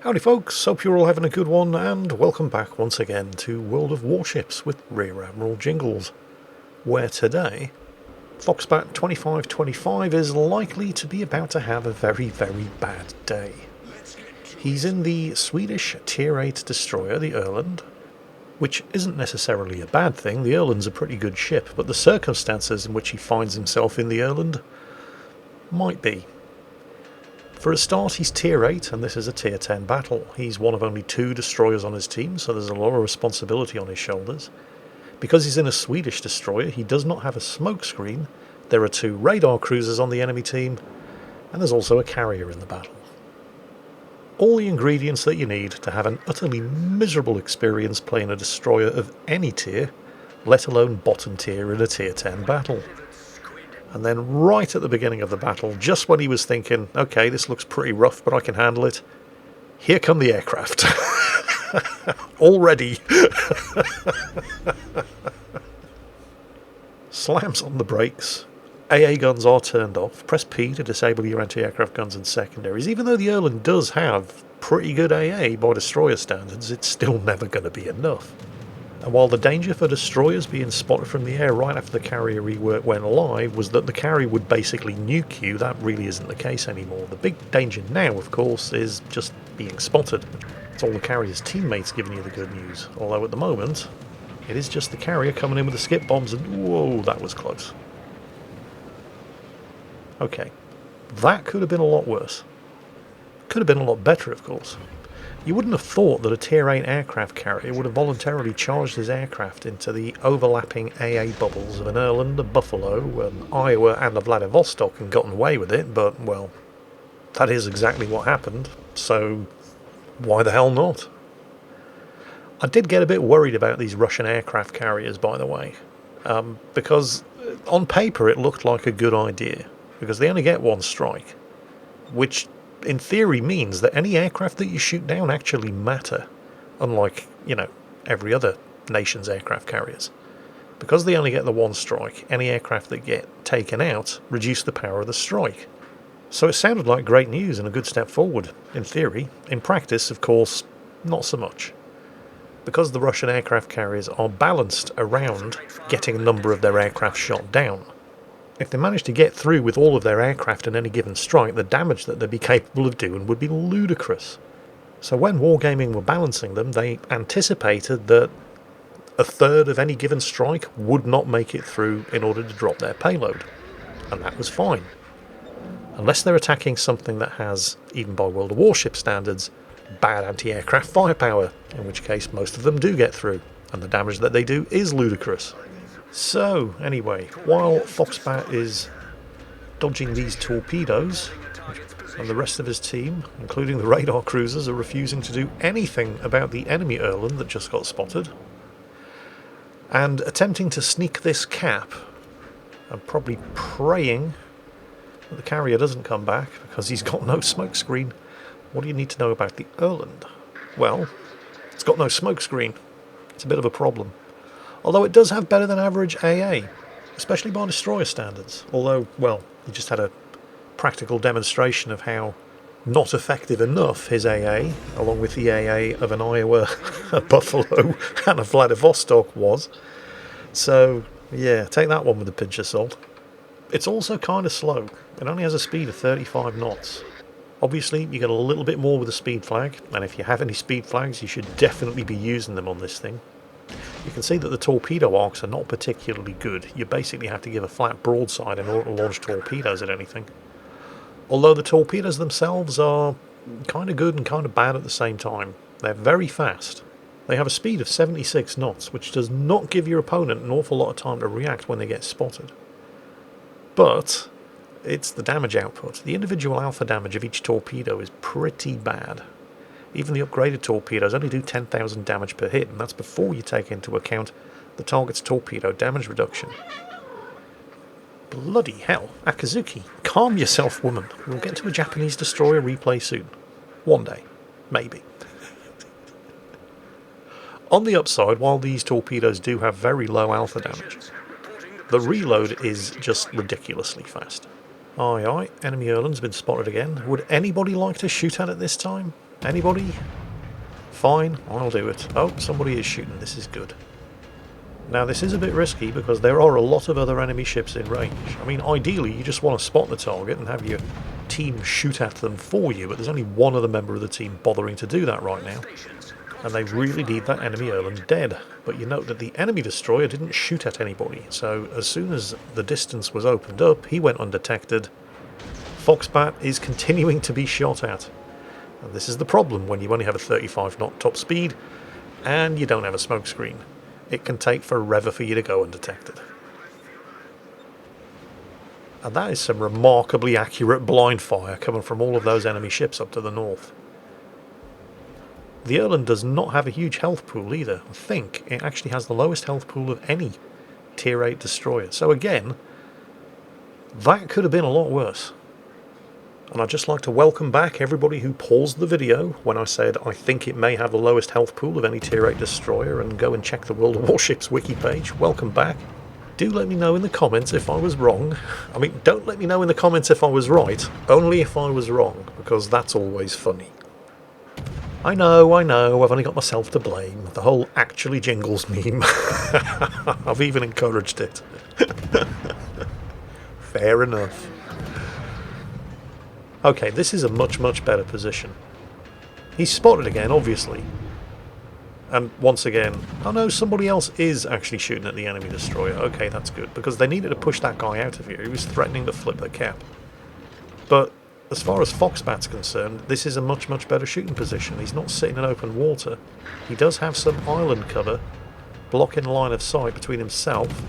Howdy folks, hope you're all having a good one, and welcome back once again to World of Warships with Rear Admiral Jingles, where today, Foxbat 2525 is likely to be about to have a very, very bad day. He's in the Swedish Tier 8 destroyer, the Erland, which isn't necessarily a bad thing. The Erland's a pretty good ship, but the circumstances in which he finds himself in the Erland might be. For a start, he's Tier 8, and this is a Tier 10 battle. He's one of only 2 destroyers on his team, so there's a lot of responsibility on his shoulders. Because he's in a Swedish destroyer, he does not have a smokescreen. There are 2 radar cruisers on the enemy team, and there's also a carrier in the battle. All the ingredients that you need to have an utterly miserable experience playing a destroyer of any tier, let alone bottom tier in a Tier 10 battle. And then right at the beginning of the battle, just when he was thinking, okay, this looks pretty rough, but I can handle it, here come the aircraft. Already. Slams on the brakes. AA guns are turned off. Press P to disable your anti-aircraft guns and secondaries. Even though the Erland does have pretty good AA by destroyer standards, it's still never going to be enough. And while the danger for destroyers being spotted from the air right after the carrier rework went live was that the carrier would basically nuke you, that really isn't the case anymore. The big danger now, of course, is just being spotted. It's all the carrier's teammates giving you the good news. Although at the moment, it is just the carrier coming in with the skip bombs and whoa, that was close. Okay, that could have been a lot worse. Could have been a lot better, of course. You wouldn't have thought that a Tier 8 aircraft carrier would have voluntarily charged his aircraft into the overlapping AA bubbles of an Erland, a Buffalo, an Iowa and a Vladivostok and gotten away with it, but, well, that is exactly what happened, so why the hell not? I did get a bit worried about these Russian aircraft carriers, by the way, because on paper it looked like a good idea, because they only get 1 strike, which in theory means that any aircraft that you shoot down actually matter, unlike, every other nation's aircraft carriers. Because they only get the 1 strike, any aircraft that get taken out reduce the power of the strike. So it sounded like great news and a good step forward, in theory. In practice, of course, not so much. Because the Russian aircraft carriers are balanced around getting a number of their aircraft shot down. If they managed to get through with all of their aircraft in any given strike, the damage that they'd be capable of doing would be ludicrous. So when Wargaming were balancing them, they anticipated that a third of any given strike would not make it through in order to drop their payload. And that was fine. Unless they're attacking something that has, even by World of Warships standards, bad anti-aircraft firepower, in which case most of them do get through, and the damage that they do is ludicrous. So, anyway, while Foxbat is dodging these torpedoes, and the rest of his team, including the radar cruisers, are refusing to do anything about the enemy Erland that just got spotted, and attempting to sneak this cap, and probably praying that the carrier doesn't come back because he's got no smokescreen. What do you need to know about the Erland? Well, it's got no smokescreen. It's a bit of a problem. Although it does have better than average AA, especially by destroyer standards. Although, well, he just had a practical demonstration of how not effective enough his AA, along with the AA of an Iowa, a Buffalo, and a Vladivostok was. So, yeah, take that one with a pinch of salt. It's also kind of slow. It only has a speed of 35 knots. Obviously, you get a little bit more with the speed flag, and if you have any speed flags, you should definitely be using them on this thing. You can see that the torpedo arcs are not particularly good. You basically have to give a flat broadside in order to launch torpedoes at anything. Although the torpedoes themselves are kind of good and kind of bad at the same time. They're very fast. They have a speed of 76 knots, which does not give your opponent an awful lot of time to react when they get spotted. But it's the damage output. The individual alpha damage of each torpedo is pretty bad. Even the upgraded torpedoes only do 10,000 damage per hit, and that's before you take into account the target's torpedo damage reduction. Bloody hell, Akazuki, calm yourself, woman. We'll get to a Japanese destroyer replay soon. One day. Maybe. On the upside, while these torpedoes do have very low alpha damage, the reload is just ridiculously fast. Aye aye, enemy Erland's been spotted again. Would anybody like to shoot at it this time? Anybody? Fine, I'll do it. Oh, somebody is shooting. This is good. Now, this is a bit risky because there are a lot of other enemy ships in range. I mean, ideally, you just want to spot the target and have your team shoot at them for you, but there's only one other member of the team bothering to do that right now. And they really need that enemy Erland dead. But you note that the enemy destroyer didn't shoot at anybody, so as soon as the distance was opened up, he went undetected. Foxbat is continuing to be shot at. And this is the problem when you only have a 35 knot top speed and you don't have a smokescreen. It can take forever for you to go undetected. And that is some remarkably accurate blind fire coming from all of those enemy ships up to the north. The Erland does not have a huge health pool either. I think it actually has the lowest health pool of any tier 8 destroyer. So again, that could have been a lot worse. And I'd just like to welcome back everybody who paused the video when I said I think it may have the lowest health pool of any tier 8 destroyer, and go and check the World of Warships wiki page. Welcome back. Do let me know in the comments if I was wrong. I mean, don't let me know in the comments if I was right, only if I was wrong, because that's always funny. I know, I've only got myself to blame. The whole actually Jingles meme. I've even encouraged it. Fair enough. Okay, this is a much, much better position. He's spotted again, obviously. And once again, oh no, somebody else is actually shooting at the enemy destroyer. Okay, that's good, because they needed to push that guy out of here. He was threatening to flip the cap. But as far as Foxbat's concerned, this is a much, much better shooting position. He's not sitting in open water. He does have some island cover, blocking line of sight between himself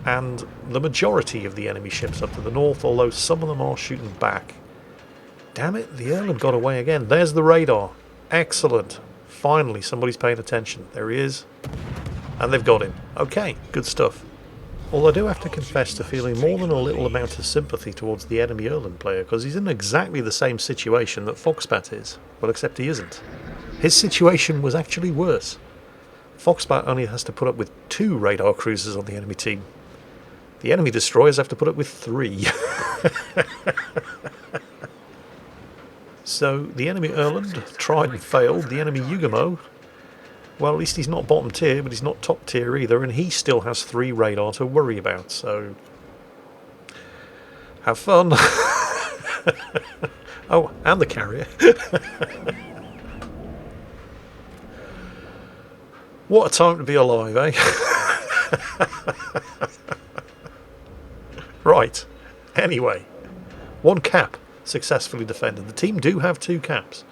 and the majority of the enemy ships up to the north, although some of them are shooting back. Damn it, the Erland got away again. There's the radar. Excellent. Finally, somebody's paying attention. There he is. And they've got him. Okay, good stuff. Although I do have to confess to feeling more than a little amount of sympathy towards the enemy Erland player, because he's in exactly the same situation that Foxbat is. Well, except he isn't. His situation was actually worse. Foxbat only has to put up with 2 radar cruisers on the enemy team. The enemy destroyers have to put up with 3. So, the enemy Erland tried and failed. The enemy Yugamo, well, at least he's not bottom tier, but he's not top tier either, and he still has 3 radar to worry about, so have fun. Oh, and the carrier. What a time to be alive, eh? Right, anyway, 1 cap successfully defended. The team do have 2 caps,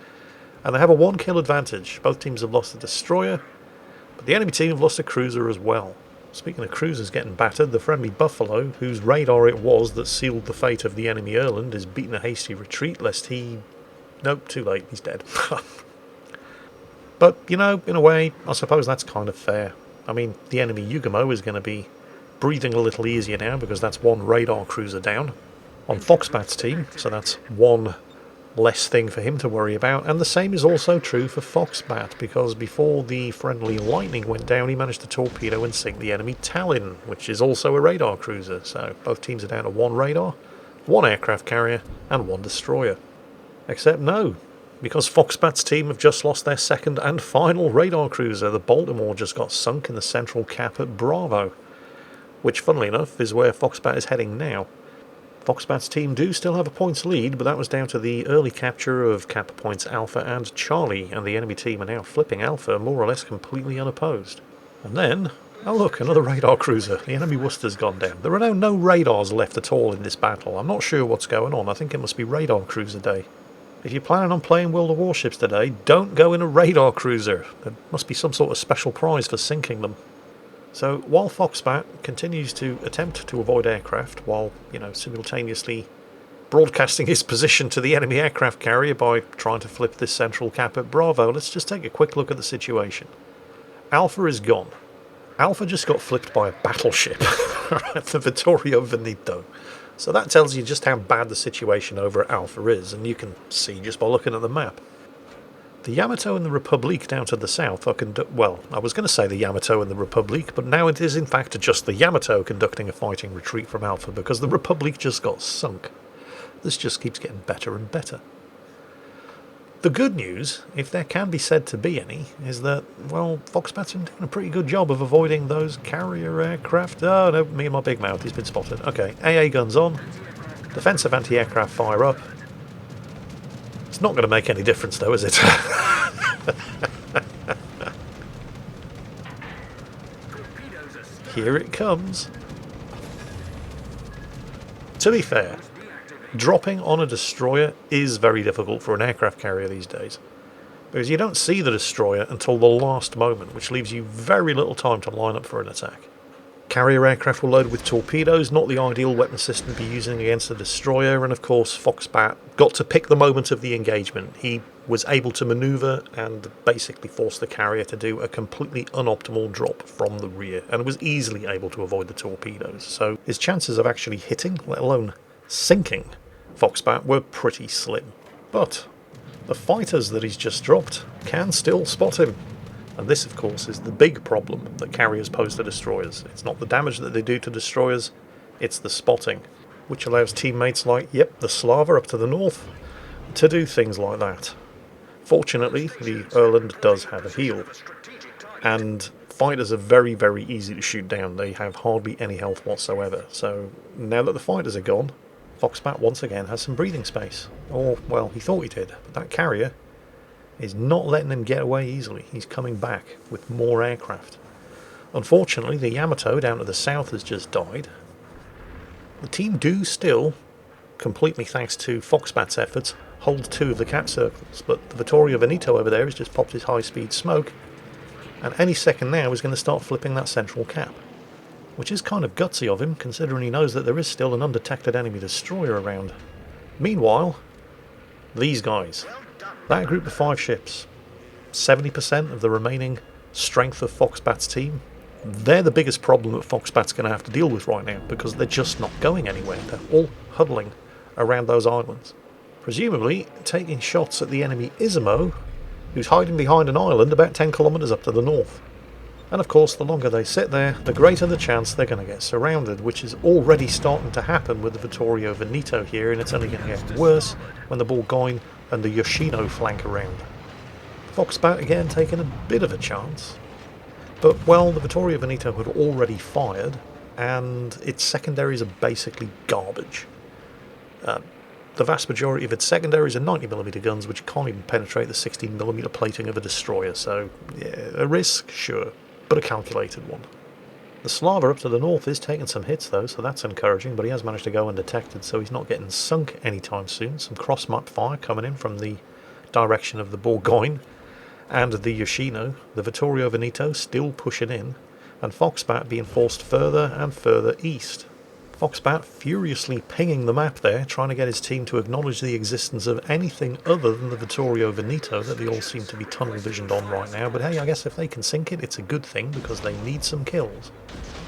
and they have a 1 kill advantage. Both teams have lost a destroyer, but the enemy team have lost a cruiser as well. Speaking of cruisers getting battered, the friendly Buffalo, whose radar it was that sealed the fate of the enemy Erland, is beating a hasty retreat lest he... Nope, too late, he's dead. But, you know, in a way, I suppose that's kind of fair. I mean, the enemy Yugamo is going to be breathing a little easier now because that's 1 radar cruiser down on Foxbat's team, so that's 1 less thing for him to worry about. And the same is also true for Foxbat, because before the friendly Lightning went down, he managed to torpedo and sink the enemy Talon, which is also a radar cruiser. So both teams are down to 1 radar, 1 aircraft carrier, and 1 destroyer. Except no, because Foxbat's team have just lost their 2nd and final radar cruiser. The Baltimore just got sunk in the central cap at Bravo, which, funnily enough, is where Foxbat is heading now. Foxbat's team do still have a points lead, but that was down to the early capture of cap points Alpha and Charlie, and the enemy team are now flipping Alpha more or less completely unopposed. And then, oh look, another radar cruiser. The enemy Worcester's gone down. There are now no radars left at all in this battle. I'm not sure what's going on. I think it must be radar cruiser day. If you're planning on playing World of Warships today, don't go in a radar cruiser. There must be some sort of special prize for sinking them. So while Foxbat continues to attempt to avoid aircraft, while, you know, simultaneously broadcasting his position to the enemy aircraft carrier by trying to flip this central cap at Bravo, let's just take a quick look at the situation. Alpha is gone. Alpha just got flipped by a battleship at the Vittorio Veneto. So that tells you just how bad the situation over at Alpha is, and you can see just by looking at the map. The Yamato and the Republique down to the south are well, I was going to say the Yamato and the Republique, but now it is in fact just the Yamato conducting a fighting retreat from Alpha because the Republique just got sunk. This just keeps getting better and better. The good news, if there can be said to be any, is that, well, Foxbat's been doing a pretty good job of avoiding those carrier aircraft. Oh, no, me and my big mouth, he's been spotted. Okay, AA guns on. Defensive anti-aircraft fire up. It's not going to make any difference, though, is it? Here it comes. To be fair, dropping on a destroyer is very difficult for an aircraft carrier these days, because you don't see the destroyer until the last moment, which leaves you very little time to line up for an attack. Carrier aircraft were loaded with torpedoes, not the ideal weapon system to be using against a destroyer, and of course Foxbat got to pick the moment of the engagement. He was able to manoeuvre and basically force the carrier to do a completely unoptimal drop from the rear, and was easily able to avoid the torpedoes, so his chances of actually hitting, let alone sinking, Foxbat were pretty slim. But the fighters that he's just dropped can still spot him. And this, of course, is the big problem that carriers pose to destroyers. It's not the damage that they do to destroyers, it's the spotting, which allows teammates like, yep, the Slava up to the north, to do things like that. Fortunately, the Erland does have a heel, and fighters are very, very easy to shoot down. They have hardly any health whatsoever. So now that the fighters are gone, Foxbat once again has some breathing space. Or, well, he thought he did, but that carrier is not letting him get away easily. He's coming back with more aircraft. Unfortunately, the Yamato down to the south has just died. The team do still, completely thanks to Foxbat's efforts, hold two of the cat circles, but the Vittorio Veneto over there has just popped his high-speed smoke, and any second now is going to start flipping that central cap, which is kind of gutsy of him, considering he knows that there is still an undetected enemy destroyer around. Meanwhile, these guys, that group of 5 ships, 70% of the remaining strength of Foxbat's team, they're the biggest problem that Foxbat's going to have to deal with right now, because they're just not going anywhere. They're all huddling around those islands, presumably taking shots at the enemy Izumo, who's hiding behind an island about 10 kilometres up to the north. And of course, the longer they sit there, the greater the chance they're going to get surrounded, which is already starting to happen with the Vittorio Veneto here, and it's only going to get worse when the Bourgogne and the Yoshino flank around. Foxbat again taking a bit of a chance, but well, the Vittorio Veneto had already fired, and its secondaries are basically garbage. The vast majority of its secondaries are 90mm guns, which can't even penetrate the 16mm plating of a destroyer, so yeah, a risk, sure, but a calculated one. The Slava up to the north is taking some hits though, so that's encouraging, but he has managed to go undetected, so he's not getting sunk anytime soon. Some cross-map fire coming in from the direction of the Bourgogne and the Yoshino. The Vittorio Veneto still pushing in, and Foxbat being forced further and further east. Foxbat furiously pinging the map there, trying to get his team to acknowledge the existence of anything other than the Vittorio Veneto that they all seem to be tunnel visioned on right now. But hey, I guess if they can sink it, it's a good thing, because they need some kills.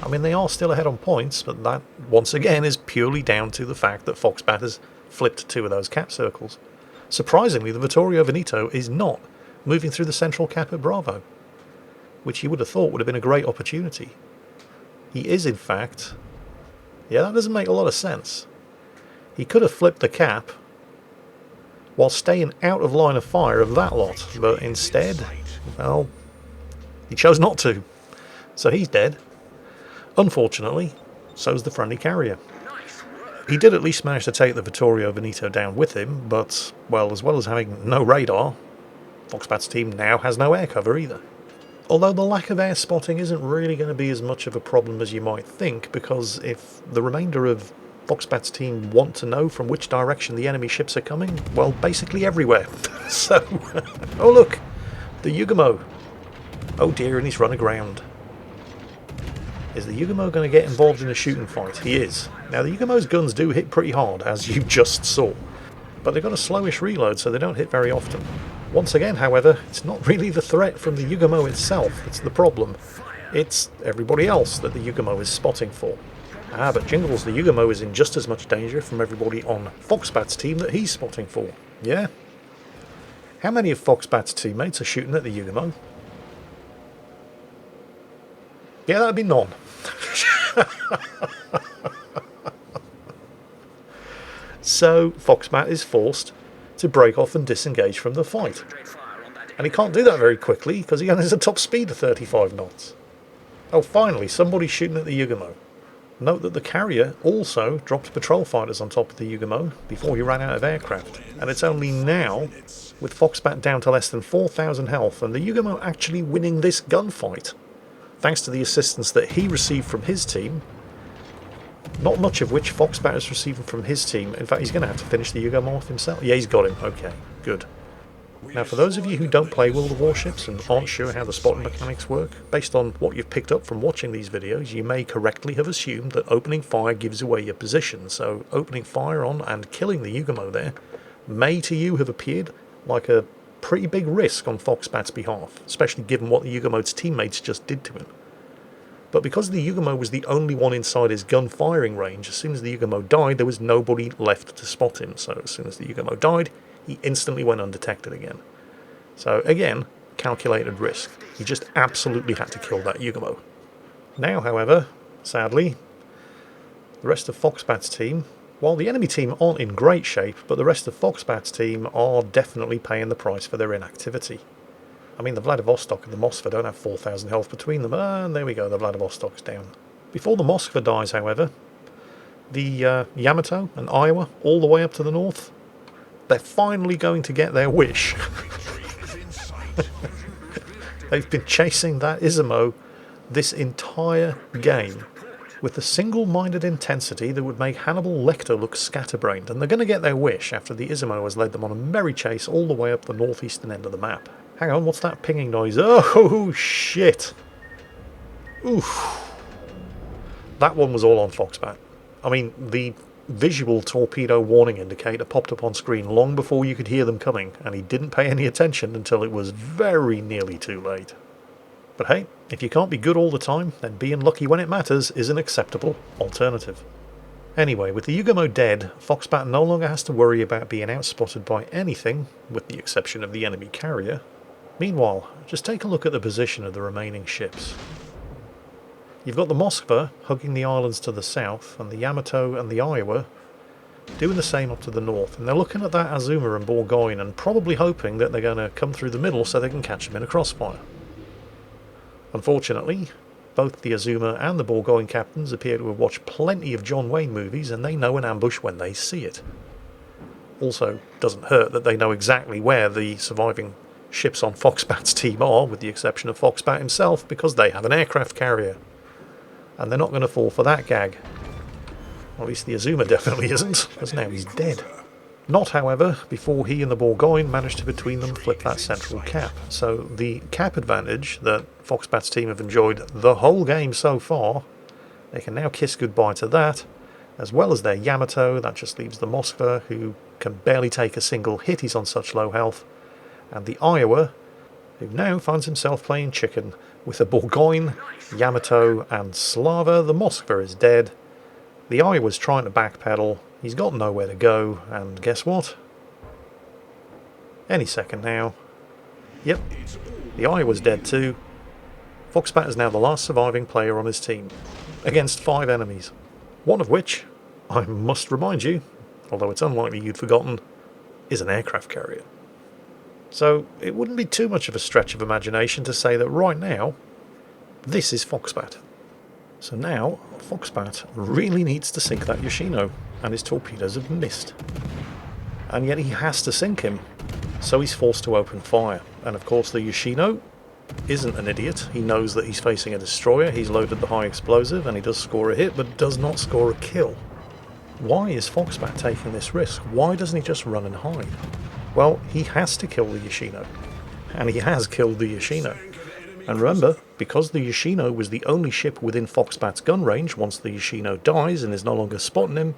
I mean, they are still ahead on points, but that, once again, is purely down to the fact that Foxbat has flipped 2 of those cap circles. Surprisingly, the Vittorio Veneto is not moving through the central cap at Bravo, which you would have thought would have been a great opportunity. He is, in fact... yeah, that doesn't make a lot of sense. He could have flipped the cap while staying out of line of fire of that lot, but instead, well, he chose not to. So he's dead. Unfortunately, so's the friendly carrier. He did at least manage to take the Vittorio Veneto down with him, but, well as having no radar, Foxbat's team now has no air cover either. Although the lack of air spotting isn't really going to be as much of a problem as you might think, because if the remainder of Foxbat's team want to know from which direction the enemy ships are coming, well, basically everywhere. So, oh look, the Yugamo. Oh dear, and he's run aground. Is the Yugamo going to get involved in a shooting fight? He is. Now, the Yugamo's guns do hit pretty hard, as you just saw, but they've got a slowish reload, so they don't hit very often. Once again, however, it's not really the threat from the Yugamo itself that's the problem. It's everybody else that the Yugamo is spotting for. Ah, but Jingles, the Yugamo, is in just as much danger from everybody on Foxbat's team that he's spotting for. Yeah? How many of Foxbat's teammates are shooting at the Yugamo? Yeah, that'd be none. So, Foxbat is forced to break off and disengage from the fight. And he can't do that very quickly because he only has a top speed of 35 knots. Oh, finally, somebody's shooting at the Yugumo. Note that the carrier also dropped patrol fighters on top of the Yugumo before he ran out of aircraft. And it's only now, with Foxbat down to less than 4,000 health, and the Yugumo actually winning this gunfight, thanks to the assistance that he received from his team, not much of which Foxbat is receiving from his team. In fact, he's going to have to finish the Yugumo off himself. Yeah, he's got him. Okay, good. Now, for those of you who don't play World of Warships and aren't sure how the spotting mechanics work, based on what you've picked up from watching these videos, you may correctly have assumed that opening fire gives away your position. So opening fire on and killing the Yugumo there may to you have appeared like a pretty big risk on Foxbat's behalf, especially given what the Yugumo's teammates just did to him. But because the Yugumo was the only one inside his gun firing range, as soon as the Yugumo died, there was nobody left to spot him. So as soon as the Yugumo died, he instantly went undetected again. So again, calculated risk. He just absolutely had to kill that Yugumo. Now, however, sadly, the rest of Foxbat's team, while the enemy team aren't in great shape, but the rest of Foxbat's team are definitely paying the price for their inactivity. I mean, the Vladivostok and the Moskva don't have 4,000 health between them, and there we go, the Vladivostok's down. Before the Moskva dies, however, the Yamato and Iowa, all the way up to the north, they're finally going to get their wish. They've been chasing that Izumo this entire game with a single-minded intensity that would make Hannibal Lecter look scatterbrained, and they're going to get their wish after the Izumo has led them on a merry chase all the way up the northeastern end of the map. Hang on, what's that pinging noise? Oh, shit! Oof. That one was all on Foxbat. I mean, the visual torpedo warning indicator popped up on screen long before you could hear them coming, and he didn't pay any attention until it was very nearly too late. But hey, if you can't be good all the time, then being lucky when it matters is an acceptable alternative. Anyway, with the Yugumo dead, Foxbat no longer has to worry about being outspotted by anything, with the exception of the enemy carrier. Meanwhile, just take a look at the position of the remaining ships. You've got the Moskva hugging the islands to the south, and the Yamato and the Iowa doing the same up to the north. And they're looking at that Azuma and Bourgogne and probably hoping that they're going to come through the middle so they can catch them in a crossfire. Unfortunately, both the Azuma and the Bourgogne captains appear to have watched plenty of John Wayne movies, and they know an ambush when they see it. Also, doesn't hurt that they know exactly where the surviving ships on Foxbat's team are, with the exception of Foxbat himself, because they have an aircraft carrier. And they're not going to fall for that gag. Or at least the Azuma definitely isn't, because now he's dead. Not, however, before he and the Bourgogne managed to between them flip that central cap. So the cap advantage that Foxbat's team have enjoyed the whole game so far, they can now kiss goodbye to that, as well as their Yamato. That just leaves the Moskva, who can barely take a single hit, he's on such low health, and the Iowa, who now finds himself playing chicken with the Bourgogne, Yamato and Slava. The Moskva is dead. The Iowa's trying to backpedal. He's got nowhere to go, and guess what? Any second now. Yep, the Iowa's dead too. Foxbat is now the last surviving player on his team, against 5 enemies. One of which, I must remind you, although it's unlikely you'd forgotten, is an aircraft carrier. So it wouldn't be too much of a stretch of imagination to say that right now, this is Foxbat. So now, Foxbat really needs to sink that Yoshino, and his torpedoes have missed. And yet he has to sink him, so he's forced to open fire. And of course the Yoshino isn't an idiot. He knows that he's facing a destroyer, he's loaded the high explosive, and he does score a hit, but does not score a kill. Why is Foxbat taking this risk? Why doesn't he just run and hide? Well, he has to kill the Yoshino, and he has killed the Yoshino. And remember, because the Yoshino was the only ship within Foxbat's gun range, once the Yoshino dies and is no longer spotting him,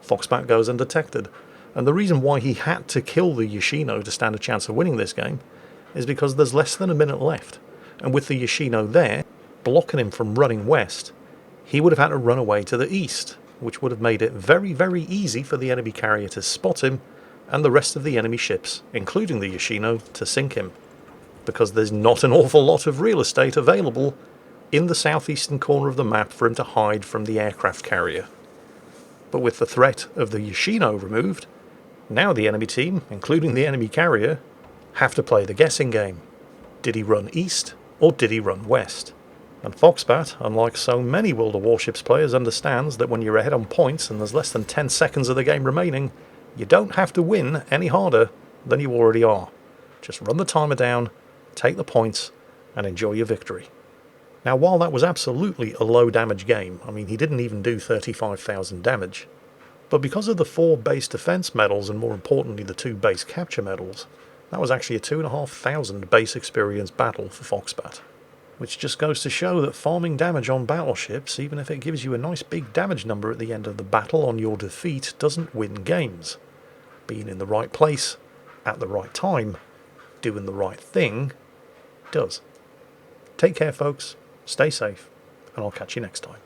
Foxbat goes undetected. And the reason why he had to kill the Yoshino to stand a chance of winning this game is because there's less than a minute left. And with the Yoshino there, blocking him from running west, he would have had to run away to the east, which would have made it very, very easy for the enemy carrier to spot him, and the rest of the enemy ships, including the Yoshino, to sink him, because there's not an awful lot of real estate available in the southeastern corner of the map for him to hide from the aircraft carrier. But with the threat of the Yoshino removed, Now the enemy team, including the enemy carrier, have to play the guessing game. Did he run east or did he run west? And Foxbat, unlike so many World of Warships players, understands that when you're ahead on points and there's less than 10 seconds of the game remaining, you don't have to win any harder than you already are. Just run the timer down, take the points, and enjoy your victory. Now, while that was absolutely a low damage game, I mean, he didn't even do 35,000 damage, but because of the 4 base defense medals and more importantly the 2 base capture medals, that was actually a 2,500 base experience battle for Foxbat. Which just goes to show that farming damage on battleships, even if it gives you a nice big damage number at the end of the battle on your defeat, doesn't win games. Being in the right place, at the right time, doing the right thing, does. Take care, folks, stay safe, and I'll catch you next time.